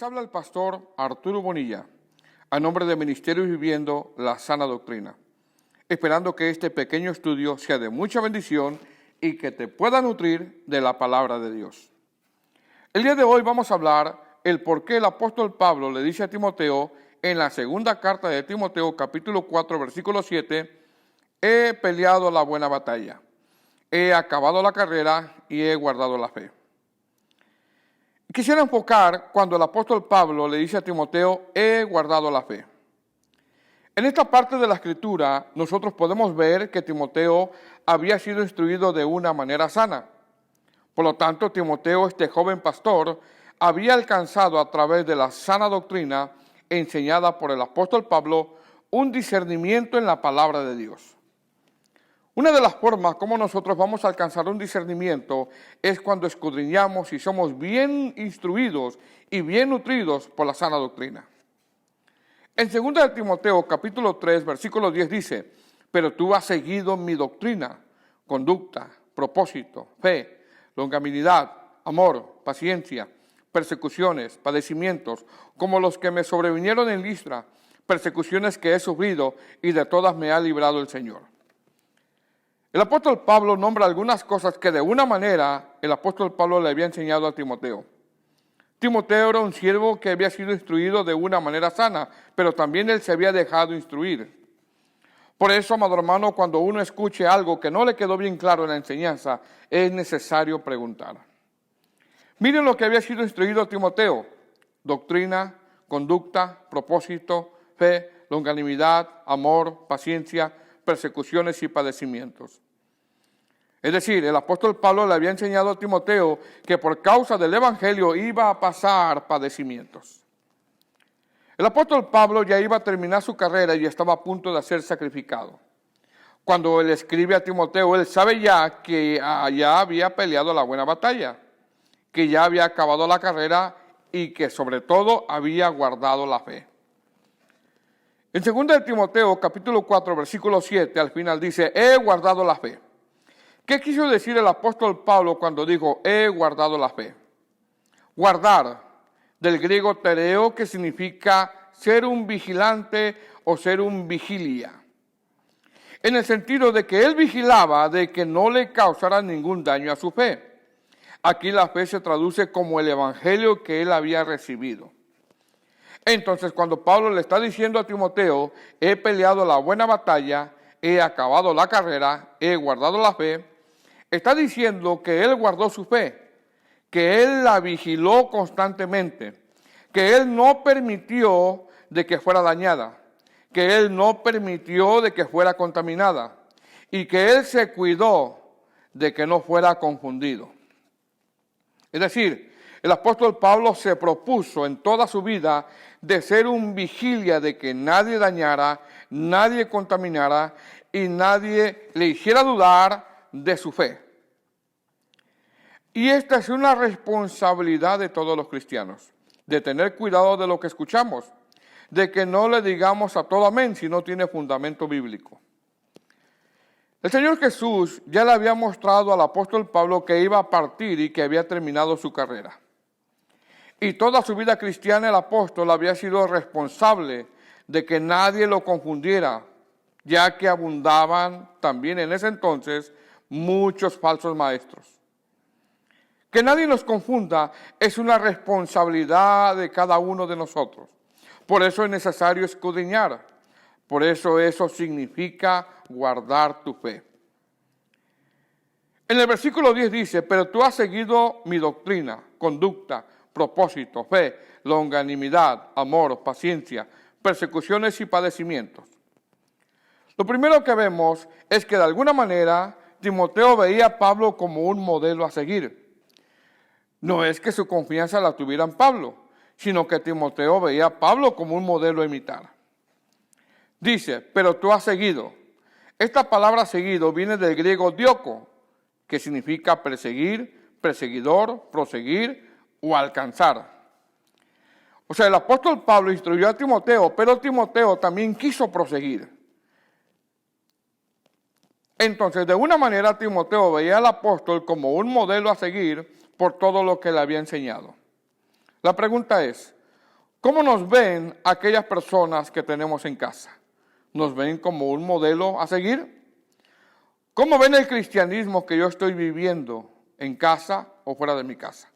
habla el pastor Arturo Bonilla, a nombre de Ministerio Viviendo la Sana Doctrina, esperando que este pequeño estudio sea de mucha bendición y que te pueda nutrir de la palabra de Dios. El día de hoy vamos a hablar el por qué el apóstol Pablo le dice a Timoteo en la segunda carta de Timoteo, capítulo 4, versículo 7, he peleado la buena batalla, he acabado la carrera y he guardado la fe. Quisiera enfocar cuando el apóstol Pablo le dice a Timoteo, he guardado la fe. En esta parte de la Escritura, nosotros podemos ver que Timoteo había sido instruido de una manera sana. Por lo tanto, Timoteo, este joven pastor, había alcanzado a través de la sana doctrina enseñada por el apóstol Pablo un discernimiento en la palabra de Dios. Una de las formas como nosotros vamos a alcanzar un discernimiento es cuando escudriñamos y somos bien instruidos y bien nutridos por la sana doctrina. En 2 de Timoteo, capítulo 3, versículo 10 dice, pero tú has seguido mi doctrina, conducta, propósito, fe, longanimidad, amor, paciencia, persecuciones, padecimientos, como los que me sobrevinieron en Listra, persecuciones que he sufrido y de todas me ha librado el Señor. El apóstol Pablo nombra algunas cosas que de una manera el apóstol Pablo le había enseñado a Timoteo. Timoteo era un siervo que había sido instruido de una manera sana, pero también él se había dejado instruir. Por eso, amado hermano, cuando uno escuche algo que no le quedó bien claro en la enseñanza, es necesario preguntar. Miren lo que había sido instruido Timoteo: doctrina, conducta, propósito, fe, longanimidad, amor, paciencia, persecuciones y padecimientos. Es decir, el apóstol Pablo le había enseñado a Timoteo que por causa del evangelio iba a pasar padecimientos. El apóstol Pablo ya iba a terminar su carrera y estaba a punto de ser sacrificado. Cuando él escribe a Timoteo, él sabe ya que ya había peleado la buena batalla, que ya había acabado la carrera y que sobre todo había guardado la fe. En 2 de Timoteo, capítulo 4, versículo 7, al final dice, he guardado la fe. ¿Qué quiso decir el apóstol Pablo cuando dijo, he guardado la fe? Guardar, del griego tereo, que significa ser un vigilante o ser un vigilia. En el sentido de que él vigilaba de que no le causara ningún daño a su fe. Aquí la fe se traduce como el evangelio que él había recibido. Entonces, cuando Pablo le está diciendo a Timoteo, he peleado la buena batalla, he acabado la carrera, he guardado la fe, está diciendo que él guardó su fe, que él la vigiló constantemente, que él no permitió de que fuera dañada, que él no permitió de que fuera contaminada y que él se cuidó de que no fuera confundido. Es decir, el apóstol Pablo se propuso en toda su vida de ser un vigilia de que nadie dañara, nadie contaminara y nadie le hiciera dudar de su fe. Y esta es una responsabilidad de todos los cristianos, de tener cuidado de lo que escuchamos, de que no le digamos a todo amén si no tiene fundamento bíblico. El Señor Jesús ya le había mostrado al apóstol Pablo que iba a partir y que había terminado su carrera. Y toda su vida cristiana el apóstol había sido responsable de que nadie lo confundiera, ya que abundaban también en ese entonces muchos falsos maestros. Que nadie nos confunda es una responsabilidad de cada uno de nosotros. Por eso es necesario escudriñar. Por eso significa guardar tu fe. En el versículo 10 dice, pero tú has seguido mi doctrina, conducta, propósito, fe, longanimidad, amor, paciencia, persecuciones y padecimientos. Lo primero que vemos es que de alguna manera Timoteo veía a Pablo como un modelo a seguir. No es que su confianza la tuviera en Pablo, sino que Timoteo veía a Pablo como un modelo a imitar. Dice, pero tú has seguido. Esta palabra seguido viene del griego dioko, que significa perseguir, perseguidor, proseguir o alcanzar. O sea, el apóstol Pablo instruyó a Timoteo, pero Timoteo también quiso proseguir. Entonces, de una manera, Timoteo veía al apóstol como un modelo a seguir por todo lo que le había enseñado. La pregunta es, ¿Cómo nos ven aquellas personas que tenemos en casa? ¿Nos ven como un modelo a seguir? ¿Cómo ven el cristianismo que yo estoy viviendo en casa o fuera de mi casa?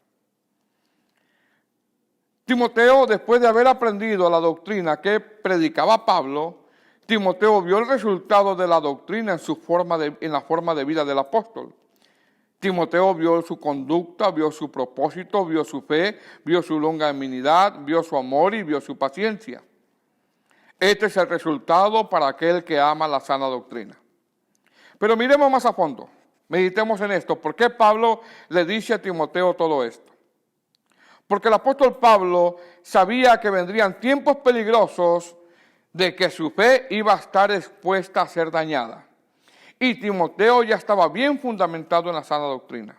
Timoteo, después de haber aprendido la doctrina que predicaba Pablo, Timoteo vio el resultado de la doctrina en la forma de vida del apóstol. Timoteo vio su conducta, vio su propósito, vio su fe, vio su longanimidad, vio su amor y vio su paciencia. Este es el resultado para aquel que ama la sana doctrina. Pero miremos más a fondo, meditemos en esto. ¿Por qué Pablo le dice a Timoteo todo esto? Porque el apóstol Pablo sabía que vendrían tiempos peligrosos de que su fe iba a estar expuesta a ser dañada. Y Timoteo ya estaba bien fundamentado en la sana doctrina.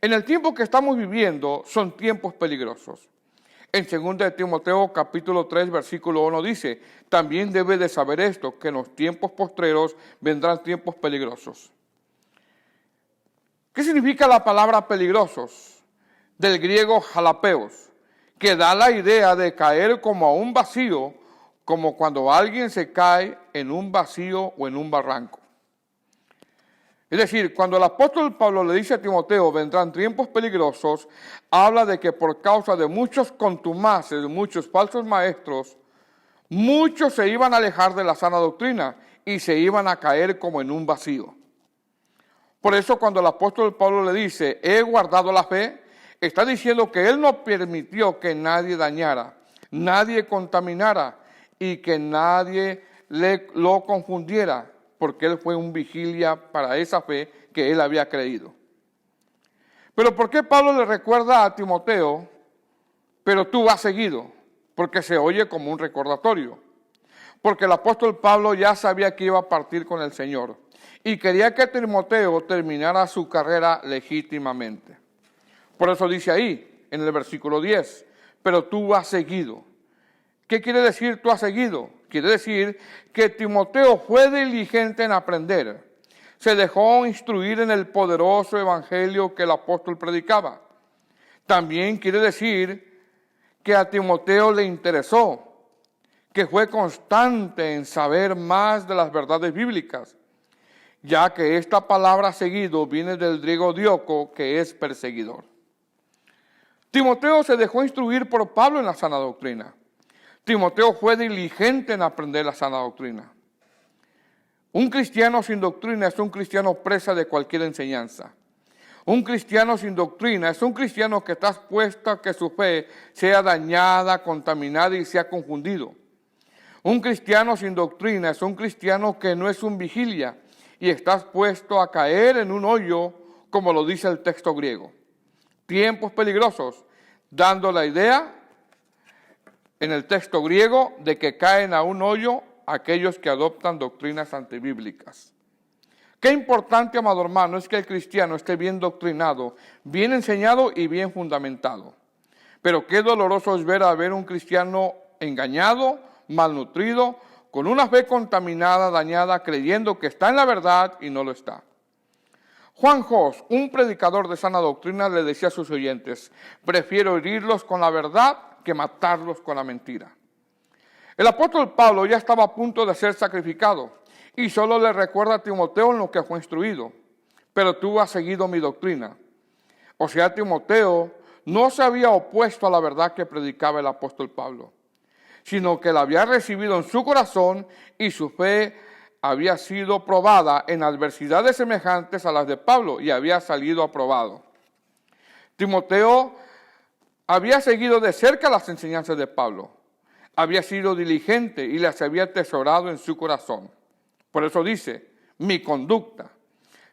En el tiempo que estamos viviendo son tiempos peligrosos. En 2 de Timoteo capítulo 3 versículo 1 dice, también debe de saber esto, que en los tiempos postreros vendrán tiempos peligrosos. ¿Qué significa la palabra peligrosos? Del griego jalapeos, que da la idea de caer como a un vacío, como cuando alguien se cae en un vacío o en un barranco. Es decir, cuando el apóstol Pablo le dice a Timoteo, vendrán tiempos peligrosos, habla de que por causa de muchos contumaces, muchos falsos maestros, muchos se iban a alejar de la sana doctrina y se iban a caer como en un vacío. Por eso cuando el apóstol Pablo le dice, he guardado la fe, está diciendo que él no permitió que nadie dañara, nadie contaminara y que nadie lo confundiera, porque él fue un vigilia para esa fe que él había creído. Pero ¿por qué Pablo le recuerda a Timoteo, pero tú has seguido? Porque se oye como un recordatorio. Porque el apóstol Pablo ya sabía que iba a partir con el Señor y quería que Timoteo terminara su carrera legítimamente. Por eso dice ahí, en el versículo 10, pero tú has seguido. ¿Qué quiere decir tú has seguido? Quiere decir que Timoteo fue diligente en aprender. Se dejó instruir en el poderoso evangelio que el apóstol predicaba. También quiere decir que a Timoteo le interesó, que fue constante en saber más de las verdades bíblicas, ya que esta palabra seguido viene del griego dioko, que es perseguidor. Timoteo se dejó instruir por Pablo en la sana doctrina. Timoteo fue diligente en aprender la sana doctrina. Un cristiano sin doctrina es un cristiano presa de cualquier enseñanza. Un cristiano sin doctrina es un cristiano que está expuesto a que su fe sea dañada, contaminada y sea confundido. Un cristiano sin doctrina es un cristiano que no es un vigilia y está expuesto a caer en un hoyo, como lo dice el texto griego. Tiempos peligrosos, dando la idea en el texto griego de que caen a un hoyo aquellos que adoptan doctrinas antibíblicas. Qué importante, amado hermano, es que el cristiano esté bien doctrinado, bien enseñado y bien fundamentado. Pero qué doloroso es ver a un cristiano engañado, malnutrido, con una fe contaminada, dañada, creyendo que está en la verdad y no lo está. Juan Jos, un predicador de sana doctrina, le decía a sus oyentes, prefiero herirlos con la verdad que matarlos con la mentira. El apóstol Pablo ya estaba a punto de ser sacrificado y solo le recuerda a Timoteo en lo que fue instruido. Pero tú has seguido mi doctrina. O sea, Timoteo no se había opuesto a la verdad que predicaba el apóstol Pablo, sino que la había recibido en su corazón y su fe había sido probada en adversidades semejantes a las de Pablo y había salido aprobado. Timoteo había seguido de cerca las enseñanzas de Pablo, había sido diligente y las había atesorado en su corazón. Por eso dice, mi conducta.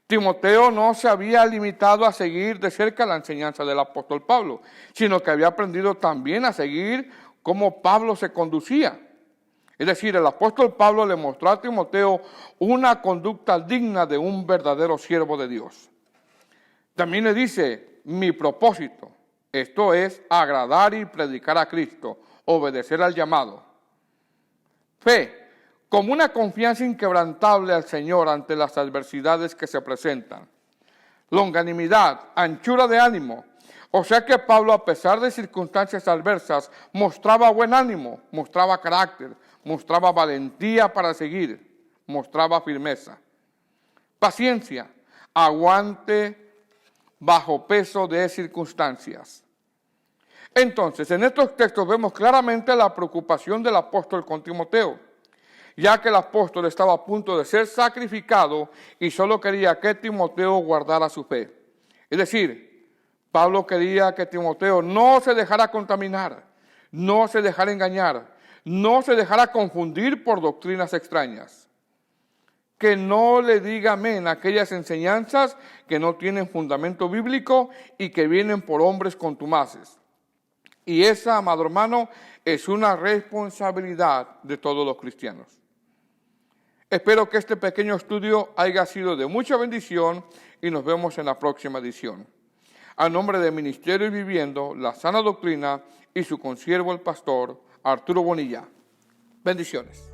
Timoteo no se había limitado a seguir de cerca la enseñanza del apóstol Pablo, sino que había aprendido también a seguir cómo Pablo se conducía. Es decir, el apóstol Pablo le mostró a Timoteo una conducta digna de un verdadero siervo de Dios. También le dice, mi propósito. Esto es agradar y predicar a Cristo, obedecer al llamado. Fe, como una confianza inquebrantable al Señor ante las adversidades que se presentan. Longanimidad, anchura de ánimo, O sea que Pablo, a pesar de circunstancias adversas, mostraba buen ánimo, mostraba carácter, mostraba valentía para seguir, mostraba firmeza, paciencia, aguante bajo peso de circunstancias. Entonces, en estos textos vemos claramente la preocupación del apóstol con Timoteo, ya que el apóstol estaba a punto de ser sacrificado y solo quería que Timoteo guardara su fe. Es decir, Pablo quería que Timoteo no se dejara contaminar, no se dejara engañar, no se dejara confundir por doctrinas extrañas. Que no le diga amén a aquellas enseñanzas que no tienen fundamento bíblico y que vienen por hombres contumaces. Y esa, amado hermano, es una responsabilidad de todos los cristianos. Espero que este pequeño estudio haya sido de mucha bendición y nos vemos en la próxima edición. A nombre de Ministerio y Viviendo la Sana Doctrina y su consiervo el pastor Arturo Bonilla. Bendiciones.